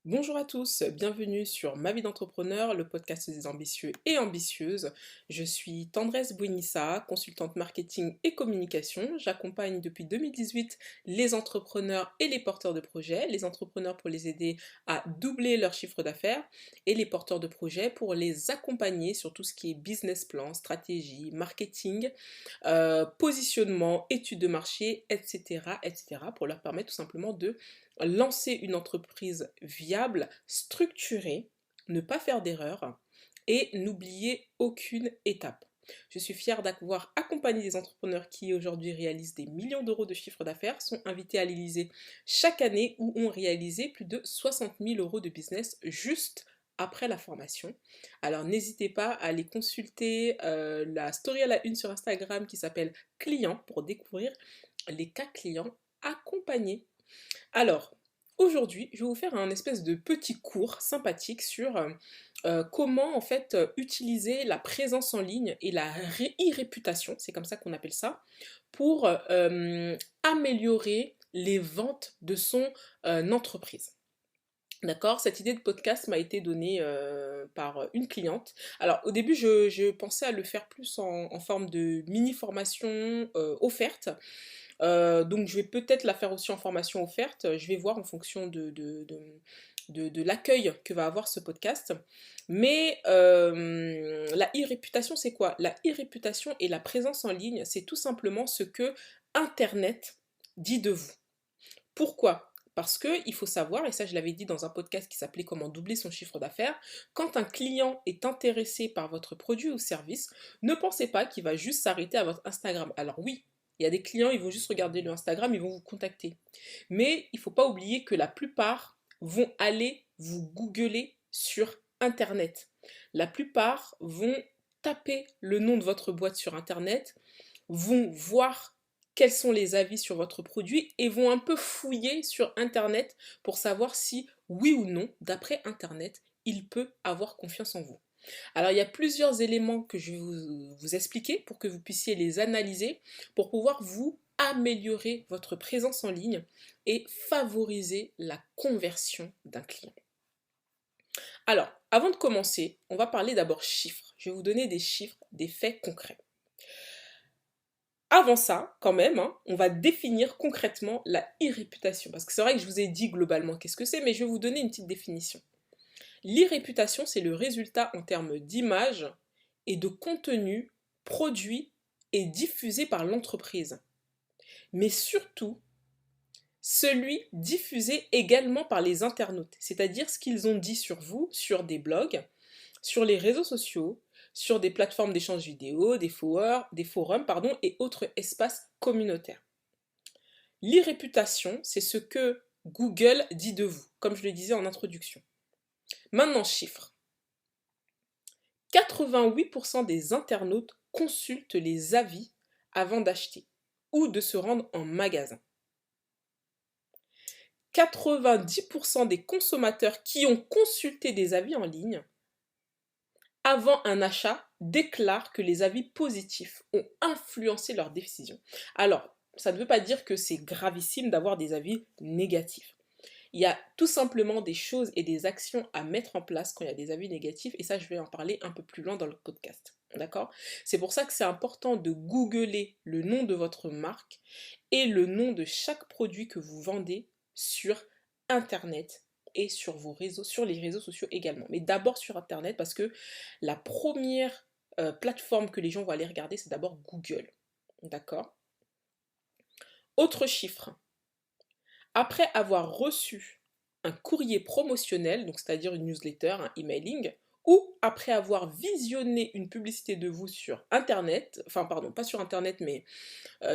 Bonjour à tous, bienvenue sur Ma vie d'entrepreneur, le podcast des ambitieux et ambitieuses. Je suis Tendresse Bouinissa, consultante marketing et communication. J'accompagne depuis 2018 les entrepreneurs et les porteurs de projets, les entrepreneurs pour les aider à doubler leur chiffre d'affaires et les porteurs de projets pour les accompagner sur tout ce qui est business plan, stratégie, marketing, positionnement, études de marché, etc., etc., pour leur permettre tout simplement de lancer une entreprise viable, structurée, ne pas faire d'erreurs et n'oublier aucune étape. Je suis fière d'avoir accompagné des entrepreneurs qui aujourd'hui réalisent des millions d'euros de chiffre d'affaires, sont invités à l'Élysée chaque année ou ont réalisé plus de 60 000 euros de business juste après la formation. Alors n'hésitez pas à aller consulter la story à la une sur Instagram qui s'appelle Client pour découvrir les cas clients accompagnés. Alors, aujourd'hui, je vais vous faire un espèce de petit cours sympathique sur comment en fait utiliser la présence en ligne et la e-réputation, c'est comme ça qu'on appelle ça, pour améliorer les ventes de son entreprise. D'accord, cette idée de podcast m'a été donnée par une cliente. Alors au début, je pensais à le faire plus en forme de mini-formation offerte. Donc je vais peut-être la faire aussi en formation offerte. Je vais voir en fonction de l'accueil que va avoir ce podcast. Mais la e-réputation, c'est quoi? La e-réputation et la présence en ligne, c'est tout simplement ce que Internet dit de vous. Pourquoi? Parce qu'il faut savoir, et ça je l'avais dit dans un podcast qui s'appelait Comment doubler son chiffre d'affaires, quand un client est intéressé par votre produit ou service, ne pensez pas qu'il va juste s'arrêter à votre Instagram. Alors oui, il y a des clients, ils vont juste regarder le Instagram, ils vont vous contacter. Mais il ne faut pas oublier que la plupart vont aller vous googler sur Internet. La plupart vont taper le nom de votre boîte sur Internet, vont voir quels sont les avis sur votre produit et vont un peu fouiller sur Internet pour savoir si, oui ou non, d'après Internet, il peut avoir confiance en vous. Alors il y a plusieurs éléments que je vais vous expliquer pour que vous puissiez les analyser, pour pouvoir vous améliorer votre présence en ligne et favoriser la conversion d'un client. Alors, avant de commencer, on va parler d'abord chiffres. Je vais vous donner des chiffres, des faits concrets. Avant ça, quand même, on va définir concrètement la e-réputation. Parce que c'est vrai que je vous ai dit globalement qu'est-ce que c'est, mais je vais vous donner une petite définition. L'e-réputation, c'est le résultat en termes d'image et de contenu produit et diffusé par l'entreprise. Mais surtout, celui diffusé également par les internautes, c'est-à-dire ce qu'ils ont dit sur vous, sur des blogs, sur les réseaux sociaux, sur des plateformes d'échange vidéo, des forums et autres espaces communautaires. L'e-réputation, c'est ce que Google dit de vous, comme je le disais en introduction. Maintenant, chiffres. 88% des internautes consultent les avis avant d'acheter ou de se rendre en magasin. 90% des consommateurs qui ont consulté des avis en ligne avant un achat déclarent que les avis positifs ont influencé leur décision. Alors, ça ne veut pas dire que c'est gravissime d'avoir des avis négatifs. Il y a tout simplement des choses et des actions à mettre en place quand il y a des avis négatifs, et ça je vais en parler un peu plus loin dans le podcast. D'accord? C'est pour ça que c'est important de googler le nom de votre marque et le nom de chaque produit que vous vendez sur Internet et sur vos réseaux, sur les réseaux sociaux également. Mais d'abord sur Internet parce que la première plateforme que les gens vont aller regarder, c'est d'abord Google. D'accord? Autre chiffre. Après avoir reçu un courrier promotionnel, donc c'est-à-dire une newsletter, un emailing, ou après avoir visionné une publicité de vous sur Internet, enfin pardon, pas sur Internet, mais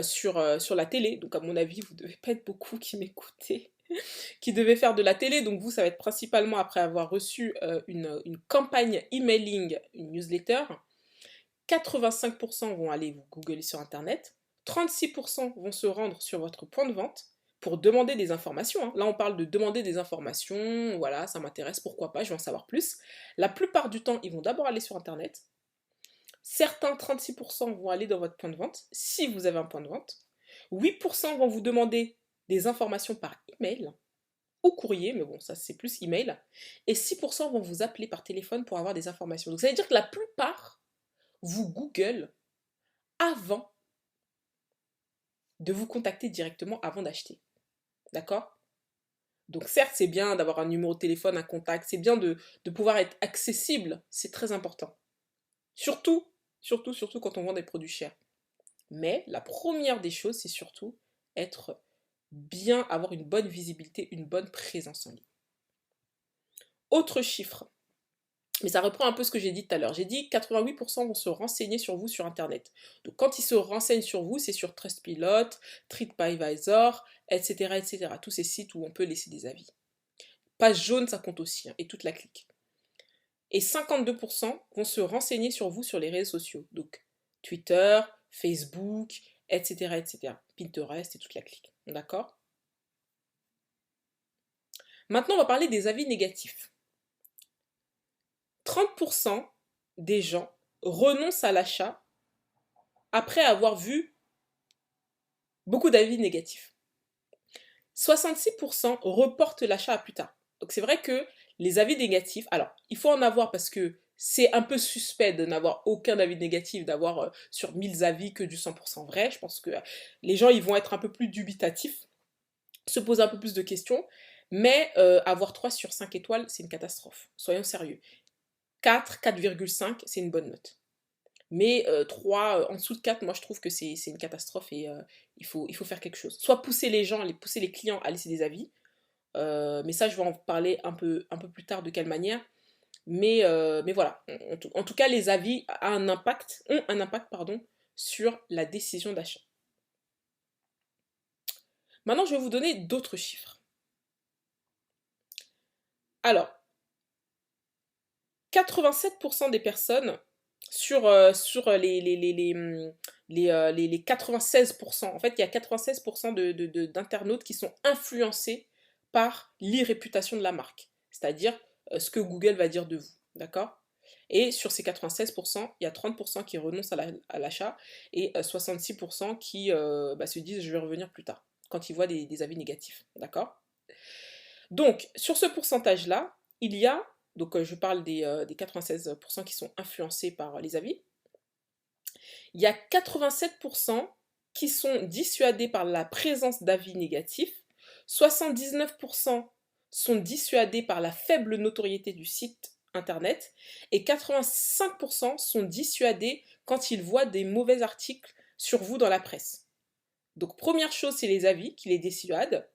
sur la télé, donc à mon avis, vous devez pas être beaucoup qui m'écoutez, qui devait faire de la télé, donc vous, ça va être principalement après avoir reçu une campagne emailing, une newsletter. 85% vont aller vous googler sur Internet, 36% vont se rendre sur votre point de vente pour demander des informations. Là, on parle de demander des informations, voilà, ça m'intéresse, pourquoi pas, je veux en savoir plus. La plupart du temps, ils vont d'abord aller sur Internet. Certains 36% vont aller dans votre point de vente, si vous avez un point de vente. 8% vont vous demander des informations par email ou courrier, mais bon, ça c'est plus email. Et 6% vont vous appeler par téléphone pour avoir des informations. Donc ça veut dire que la plupart vous Google avant de vous contacter directement avant d'acheter. D'accord? Donc certes, c'est bien d'avoir un numéro de téléphone, un contact, c'est bien de pouvoir être accessible, c'est très important. Surtout, surtout quand on vend des produits chers. Mais la première des choses, c'est surtout être bien, avoir une bonne visibilité, une bonne présence en ligne. Autre chiffre, mais ça reprend un peu ce que j'ai dit tout à l'heure. J'ai dit 88% vont se renseigner sur vous sur Internet. Donc quand ils se renseignent sur vous, c'est sur Trustpilot, TripAdvisor, etc., etc. Tous ces sites où on peut laisser des avis. Page jaune, ça compte aussi, hein, et toute la clique. Et 52% vont se renseigner sur vous sur les réseaux sociaux. Donc Twitter, Facebook, etc., etc. Pinterest et toute la clique. D'accord? Maintenant, on va parler des avis négatifs. 30% des gens renoncent à l'achat après avoir vu beaucoup d'avis négatifs. 66% reportent l'achat à plus tard. Donc c'est vrai que les avis négatifs, alors il faut en avoir parce que c'est un peu suspect de n'avoir aucun avis négatif, d'avoir sur 1000 avis que du 100% vrai. Je pense que les gens ils vont être un peu plus dubitatifs, se poser un peu plus de questions, mais avoir 3 sur 5 étoiles, c'est une catastrophe. Soyons sérieux. 4, 4,5, c'est une bonne note. Mais 3, en dessous de 4, moi je trouve que c'est une catastrophe et il faut faire quelque chose. Soit pousser les gens, pousser les clients à laisser des avis, mais ça je vais en parler un peu plus tard de quelle manière. Mais voilà, en tout cas les avis ont un impact pardon, sur la décision d'achat. Maintenant je vais vous donner d'autres chiffres. Alors, 87% des personnes sur les 96%. En fait, il y a 96% d'internautes qui sont influencés par l'irréputation de la marque. C'est-à-dire ce que Google va dire de vous. D'accord? Et sur ces 96%, il y a 30% qui renoncent à l'achat et 66% qui se disent je vais revenir plus tard quand ils voient des avis négatifs. D'accord? Donc, sur ce pourcentage-là, il y a, donc je parle des 96% qui sont influencés par les avis, il y a 87% qui sont dissuadés par la présence d'avis négatifs, 79% sont dissuadés par la faible notoriété du site internet et 85% sont dissuadés quand ils voient des mauvais articles sur vous dans la presse. Donc première chose, c'est les avis qui les dissuadent.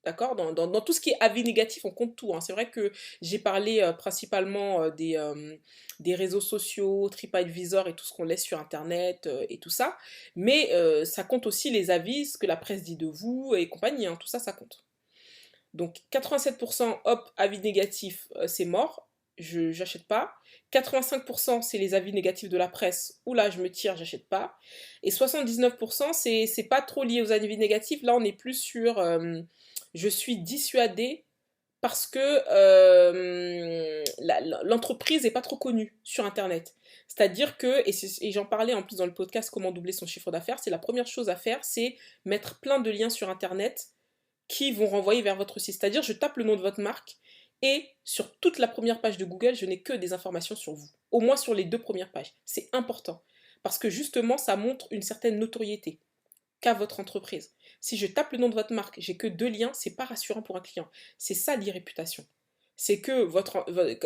D'accord? Dans tout ce qui est avis négatif, on compte tout, hein. C'est vrai que j'ai parlé principalement des réseaux sociaux, TripAdvisor et tout ce qu'on laisse sur Internet et tout ça. Mais ça compte aussi les avis, ce que la presse dit de vous et compagnie, hein. Tout ça, ça compte. Donc 87%, hop, avis négatif, c'est mort, j'achète pas. 85% c'est les avis négatifs de la presse, où là je me tire, j'achète pas. Et 79% c'est pas trop lié aux avis négatifs, là on est plus sur je suis dissuadée parce que l'entreprise n'est pas trop connue sur Internet. C'est-à-dire que, et j'en parlais en plus dans le podcast Comment doubler son chiffre d'affaires, c'est la première chose à faire, c'est mettre plein de liens sur Internet qui vont renvoyer vers votre site. C'est-à-dire, je tape le nom de votre marque et sur toute la première page de Google, je n'ai que des informations sur vous. Au moins sur les 2 premières pages. C'est important. Parce que justement, ça montre une certaine notoriété qu'a votre entreprise. Si je tape le nom de votre marque, j'ai que 2 liens, c'est pas rassurant pour un client. C'est ça l'irréputation. C'est que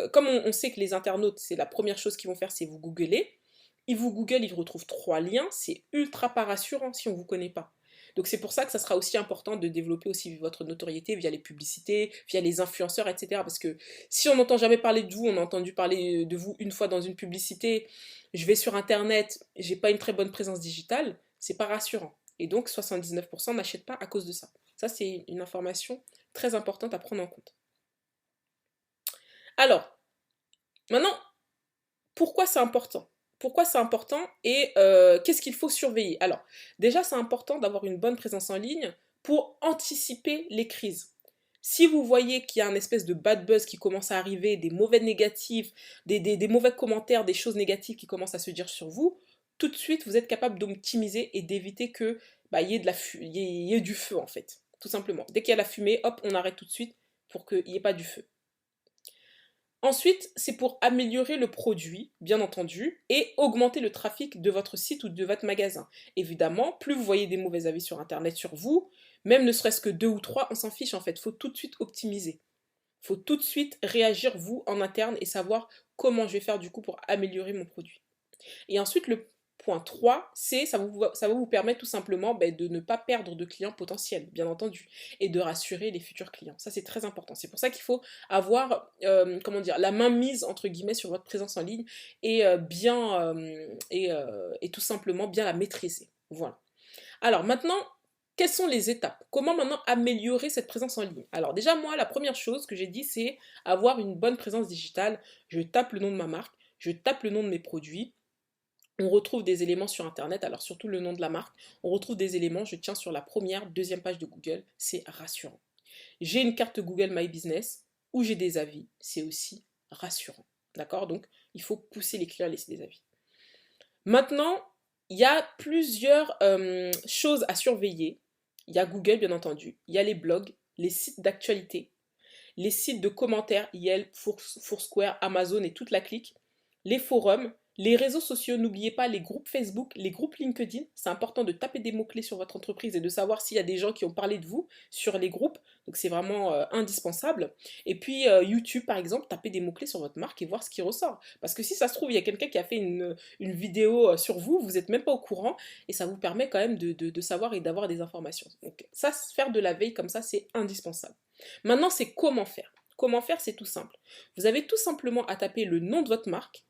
comme on sait que les internautes, c'est la première chose qu'ils vont faire, c'est vous googler. Ils vous googlent, ils retrouvent 3 liens, c'est ultra pas rassurant si on vous connaît pas. Donc c'est pour ça que ça sera aussi important de développer aussi votre notoriété via les publicités, via les influenceurs, etc. Parce que si on n'entend jamais parler de vous, on a entendu parler de vous une fois dans une publicité, je vais sur internet, j'ai pas une très bonne présence digitale, c'est pas rassurant. Et donc 79% n'achètent pas à cause de ça. Ça c'est une information très importante à prendre en compte. Alors, maintenant, pourquoi c'est important? Pourquoi c'est important et qu'est-ce qu'il faut surveiller? Alors, déjà, c'est important d'avoir une bonne présence en ligne pour anticiper les crises. Si vous voyez qu'il y a un espèce de bad buzz qui commence à arriver, des mauvais négatifs, des mauvais commentaires, des choses négatives qui commencent à se dire sur vous, tout de suite, vous êtes capable d'optimiser et d'éviter que il y ait y ait du feu, en fait. Tout simplement. Dès qu'il y a la fumée, hop, on arrête tout de suite pour qu'il n'y ait pas du feu. Ensuite, c'est pour améliorer le produit, bien entendu, et augmenter le trafic de votre site ou de votre magasin. Évidemment, plus vous voyez des mauvais avis sur Internet sur vous, même ne serait-ce que 2 ou 3, on s'en fiche en fait. Il faut tout de suite optimiser. Il faut tout de suite réagir vous en interne et savoir comment je vais faire du coup pour améliorer mon produit. Et ensuite, le point 3, c'est ça va vous permettre tout simplement de ne pas perdre de clients potentiels, bien entendu, et de rassurer les futurs clients. Ça, c'est très important. C'est pour ça qu'il faut avoir, comment dire, la main mise, entre guillemets, sur votre présence en ligne et et tout simplement bien la maîtriser. Voilà. Alors maintenant, quelles sont les étapes? Comment maintenant améliorer cette présence en ligne? Alors déjà, moi, la première chose que j'ai dit, c'est avoir une bonne présence digitale. Je tape le nom de ma marque, je tape le nom de mes produits, on retrouve des éléments sur Internet, alors surtout le nom de la marque, on retrouve des éléments, je tiens sur la première, deuxième page de Google, c'est rassurant. J'ai une carte Google My Business où j'ai des avis, c'est aussi rassurant. D'accord? Donc, il faut pousser les clients à laisser des avis. Maintenant, il y a plusieurs choses à surveiller. Il y a Google, bien entendu, il y a les blogs, les sites d'actualité, les sites de commentaires, Yelp, Foursquare, Amazon et toute la clique, les forums, les réseaux sociaux, n'oubliez pas les groupes Facebook, les groupes LinkedIn, c'est important de taper des mots-clés sur votre entreprise et de savoir s'il y a des gens qui ont parlé de vous sur les groupes, donc c'est vraiment indispensable. Et puis YouTube par exemple, tapez des mots-clés sur votre marque et voir ce qui ressort. Parce que si ça se trouve, il y a quelqu'un qui a fait une vidéo sur vous, vous n'êtes même pas au courant, et ça vous permet quand même de savoir et d'avoir des informations. Donc ça, faire de la veille comme ça, c'est indispensable. Maintenant, c'est comment faire. Comment faire, c'est tout simple. Vous avez tout simplement à taper le nom de votre marque.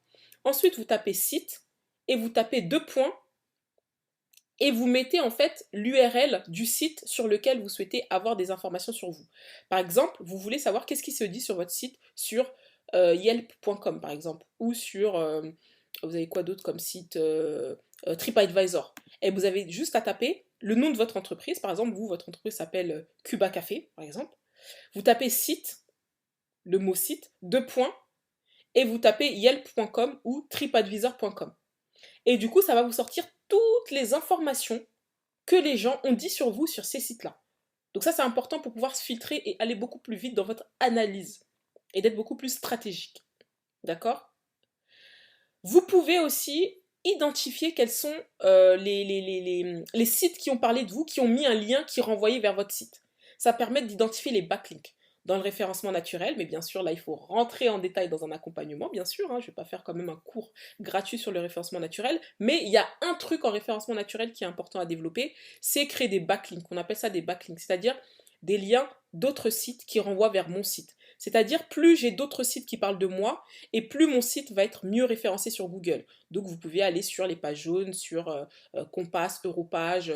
Ensuite, vous tapez site et vous tapez 2 points et vous mettez en fait l'URL du site sur lequel vous souhaitez avoir des informations sur vous. Par exemple, vous voulez savoir qu'est-ce qui se dit sur votre site sur yelp.com par exemple ou sur vous avez quoi d'autre comme site TripAdvisor. Et vous avez juste à taper le nom de votre entreprise. Par exemple, vous, votre entreprise s'appelle Cuba Café, par exemple. Vous tapez site, le mot site, 2 points, et vous tapez yelp.com ou tripadvisor.com. Et du coup, ça va vous sortir toutes les informations que les gens ont dit sur vous sur ces sites-là. Donc ça, c'est important pour pouvoir se filtrer et aller beaucoup plus vite dans votre analyse et d'être beaucoup plus stratégique. D'accord? Vous pouvez aussi identifier quels sont les sites qui ont parlé de vous, qui ont mis un lien qui renvoyait vers votre site. Ça permet d'identifier les backlinks dans le référencement naturel, mais bien sûr, là, il faut rentrer en détail dans un accompagnement, bien sûr, hein, je ne vais pas faire quand même un cours gratuit sur le référencement naturel, mais il y a un truc en référencement naturel qui est important à développer, c'est créer des backlinks, on appelle ça des backlinks, c'est-à-dire des liens d'autres sites qui renvoient vers mon site. C'est-à-dire, plus j'ai d'autres sites qui parlent de moi, et plus mon site va être mieux référencé sur Google. Donc, vous pouvez aller sur les pages jaunes, sur Compass, Europage,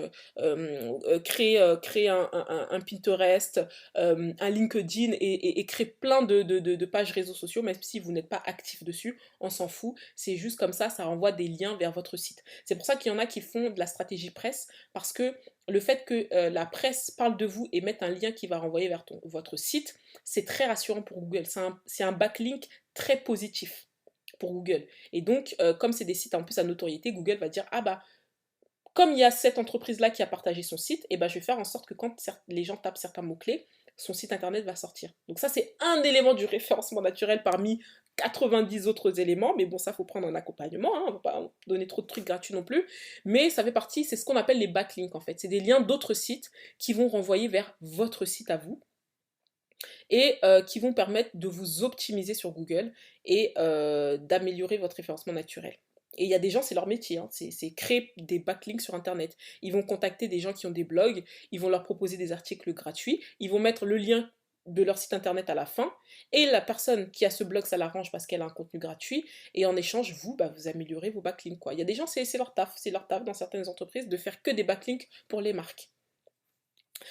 créer un Pinterest, un LinkedIn et créer plein de pages réseaux sociaux, même si vous n'êtes pas actif dessus, on s'en fout. C'est juste comme ça renvoie des liens vers votre site. C'est pour ça qu'il y en a qui font de la stratégie presse, parce que le fait que la presse parle de vous et mette un lien qui va renvoyer vers votre site, c'est très rassurant pour Google. C'est un backlink très positif pour Google. Et donc, comme c'est des sites en plus à notoriété, Google va dire, ah bah, comme il y a cette entreprise-là qui a partagé son site, et ben je vais faire en sorte que quand les gens tapent certains mots-clés, son site internet va sortir. Donc ça, c'est un élément du référencement naturel parmi 90 autres éléments, mais bon, ça, faut prendre un accompagnement, hein, on ne va pas donner trop de trucs gratuits non plus, mais ça fait partie, c'est ce qu'on appelle les backlinks en fait, c'est des liens d'autres sites qui vont renvoyer vers votre site à vous, et qui vont permettre de vous optimiser sur Google et d'améliorer votre référencement naturel. Et il y a des gens, c'est leur métier, hein, c'est créer des backlinks sur Internet. Ils vont contacter des gens qui ont des blogs, ils vont leur proposer des articles gratuits, ils vont mettre le lien de leur site internet à la fin, et la personne qui a ce blog, ça l'arrange parce qu'elle a un contenu gratuit, et en échange, vous, vous améliorez vos backlinks, quoi. Il y a des gens, c'est leur taf dans certaines entreprises de faire que des backlinks pour les marques.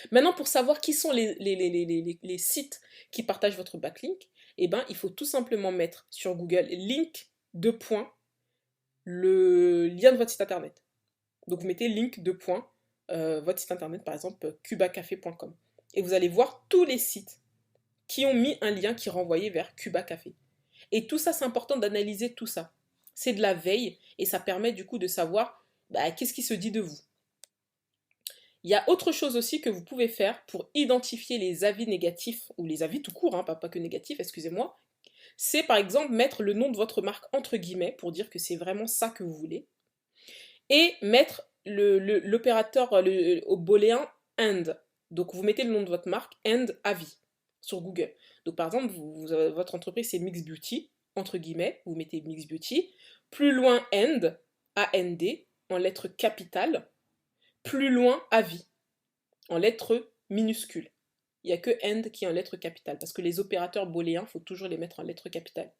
Maintenant, pour savoir qui sont les sites qui partagent votre backlink, eh ben, il faut tout simplement mettre sur Google link 2 points le lien de votre site internet. Donc vous mettez link 2 points votre site internet, par exemple cubacafé.com. Et vous allez voir tous les sites qui ont mis un lien qui renvoyait vers Cuba Café. Et tout ça, c'est important d'analyser tout ça. C'est de la veille et ça permet du coup de savoir qu'est-ce qui se dit de vous. Il y a autre chose aussi que vous pouvez faire pour identifier les avis négatifs, ou les avis tout court, hein, pas que négatifs, excusez-moi. C'est par exemple mettre le nom de votre marque entre guillemets pour dire que c'est vraiment ça que vous voulez. Et mettre l'opérateur au booléen AND. Donc vous mettez le nom de votre marque, AND avis, sur Google. Donc par exemple, votre entreprise c'est Mix Beauty, entre guillemets, vous mettez Mix Beauty. Plus loin AND, A-N-D, en lettres capitales. Plus loin avis, en lettres minuscules. Il n'y a que AND qui est en lettres capitales, parce que les opérateurs booléens, il faut toujours les mettre en lettres capitales.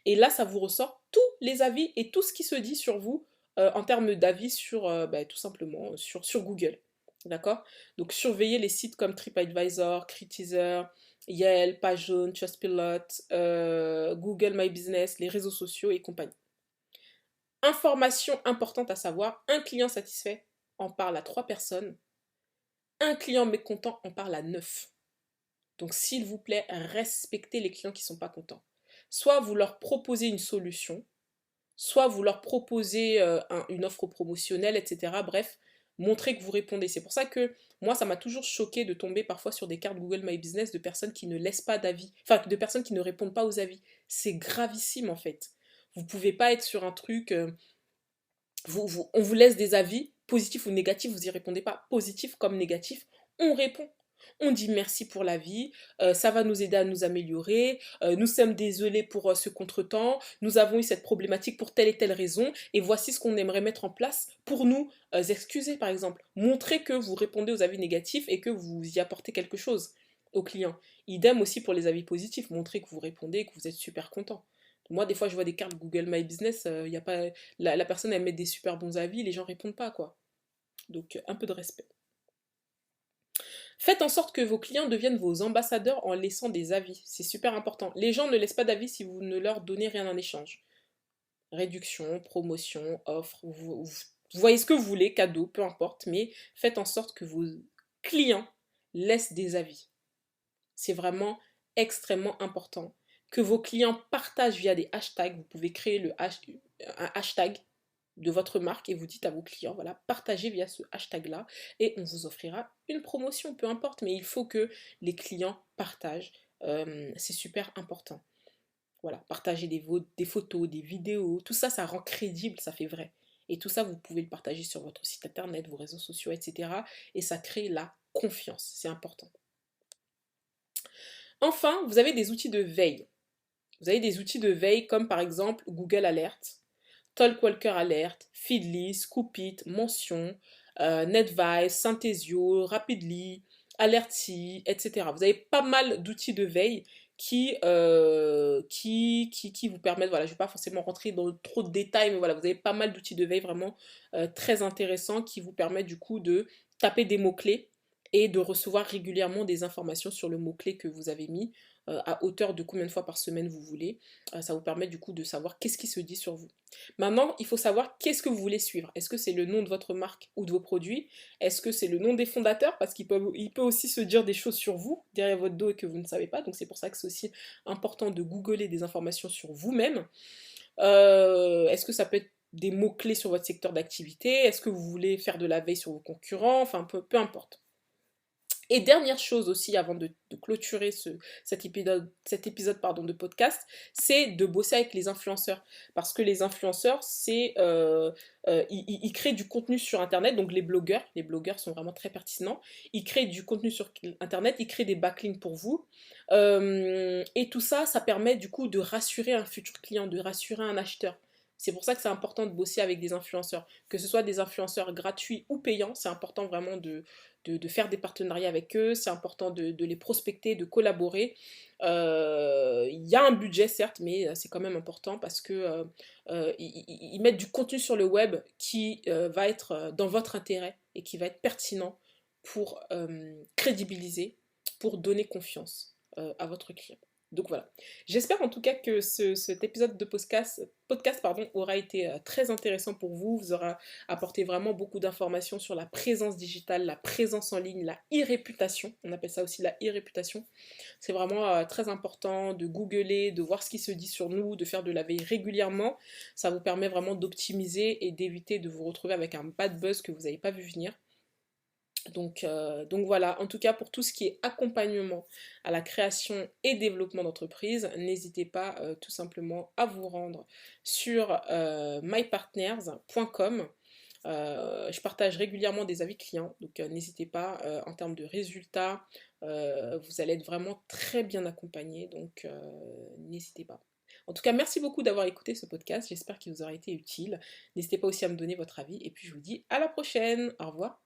Et là, ça vous ressort tous les avis et tout ce qui se dit sur vous en termes d'avis sur, tout simplement, sur Google. D'accord? Donc, surveillez les sites comme TripAdvisor, Critizer, Yelp, Page Jaune, Trustpilot, Google My Business, les réseaux sociaux et compagnie. Information importante à savoir, un client satisfait en parle à 3 personnes, un client mécontent en parle à 9. Donc, s'il vous plaît, respectez les clients qui ne sont pas contents. Soit vous leur proposez une solution, soit vous leur proposez une offre promotionnelle, etc. Bref, montrez que vous répondez. C'est pour ça que moi, ça m'a toujours choqué de tomber parfois sur des cartes Google My Business de personnes qui ne laissent pas d'avis, enfin, de personnes qui ne répondent pas aux avis. C'est gravissime en fait. Vous ne pouvez pas être sur un truc, on vous laisse des avis, positifs ou négatifs, vous n'y répondez pas. Positif comme négatif, on répond. On dit merci pour la vie, ça va nous aider à nous améliorer, nous sommes désolés pour ce contretemps, nous avons eu cette problématique pour telle et telle raison, et voici ce qu'on aimerait mettre en place pour nous excuser par exemple. Montrez que vous répondez aux avis négatifs et que vous y apportez quelque chose aux clients. Idem aussi pour les avis positifs, montrez que vous répondez et que vous êtes super content. Moi, des fois, je vois des cartes Google My Business, y a pas, la personne, elle met des super bons avis, les gens répondent pas, quoi. Donc, un peu de respect. Faites en sorte que vos clients deviennent vos ambassadeurs en laissant des avis. C'est super important. Les gens ne laissent pas d'avis si vous ne leur donnez rien en échange. Réduction, promotion, offre, vous voyez ce que vous voulez, cadeau, peu importe, mais faites en sorte que vos clients laissent des avis. C'est vraiment extrêmement important. Que vos clients partagent via des hashtags. Vous pouvez créer un hashtag de votre marque et vous dites à vos clients, voilà, partagez via ce hashtag-là et on vous offrira une promotion, peu importe, mais il faut que les clients partagent. C'est super important. Voilà, partager des photos, des vidéos, tout ça, ça rend crédible, ça fait vrai. Et tout ça, vous pouvez le partager sur votre site internet, vos réseaux sociaux, etc. Et ça crée la confiance, c'est important. Enfin, vous avez des outils de veille. Vous avez des outils de veille comme par exemple Google Alert, Talkwalker Alert, Feedly, Scoopit, Mention, NetVise, Synthesio, Rapidly, Alerty, etc. Vous avez pas mal d'outils de veille qui vous permettent, voilà, je ne vais pas forcément rentrer dans trop de détails, mais voilà, vous avez pas mal d'outils de veille vraiment très intéressants qui vous permettent du coup de taper des mots-clés et de recevoir régulièrement des informations sur le mot-clé que vous avez mis à hauteur de combien de fois par semaine vous voulez. Ça vous permet du coup de savoir qu'est-ce qui se dit sur vous. Maintenant, il faut savoir qu'est-ce que vous voulez suivre. Est-ce que c'est le nom de votre marque ou de vos produits? Est-ce que c'est le nom des fondateurs? Parce qu'il peut aussi se dire des choses sur vous derrière votre dos et que vous ne savez pas. Donc c'est pour ça que c'est aussi important de googler des informations sur vous-même. Est-ce que ça peut être des mots-clés sur votre secteur d'activité? Est-ce que vous voulez faire de la veille sur vos concurrents? Enfin, peu importe. Et dernière chose aussi, avant de clôturer cet épisode de podcast, c'est de bosser avec les influenceurs. Parce que les influenceurs, ils créent du contenu sur Internet, donc les blogueurs sont vraiment très pertinents. Ils créent du contenu sur Internet, ils créent des backlinks pour vous. Et tout ça, ça permet du coup de rassurer un futur client, de rassurer un acheteur. C'est pour ça que c'est important de bosser avec des influenceurs. Que ce soit des influenceurs gratuits ou payants, c'est important vraiment de faire des partenariats avec eux, c'est important de les prospecter, de collaborer. Il y a un budget certes, mais c'est quand même important parce que ils mettent du contenu sur le web qui va être dans votre intérêt et qui va être pertinent pour crédibiliser, pour donner confiance à votre client. Donc voilà. J'espère en tout cas que cet épisode de podcast pardon, aura été très intéressant pour vous, vous aura apporté vraiment beaucoup d'informations sur la présence digitale, la présence en ligne, la e-réputation, on appelle ça aussi la e-réputation. C'est vraiment très important de googler, de voir ce qui se dit sur nous, de faire de la veille régulièrement. Ça vous permet vraiment d'optimiser et d'éviter de vous retrouver avec un bad buzz que vous n'avez pas vu venir. Donc voilà, en tout cas pour tout ce qui est accompagnement à la création et développement d'entreprise, n'hésitez pas tout simplement à vous rendre sur mypartners.com. Je partage régulièrement des avis clients, donc n'hésitez pas, en termes de résultats, vous allez être vraiment très bien accompagné, donc n'hésitez pas. En tout cas, merci beaucoup d'avoir écouté ce podcast, j'espère qu'il vous aura été utile. N'hésitez pas aussi à me donner votre avis, et puis je vous dis à la prochaine, au revoir.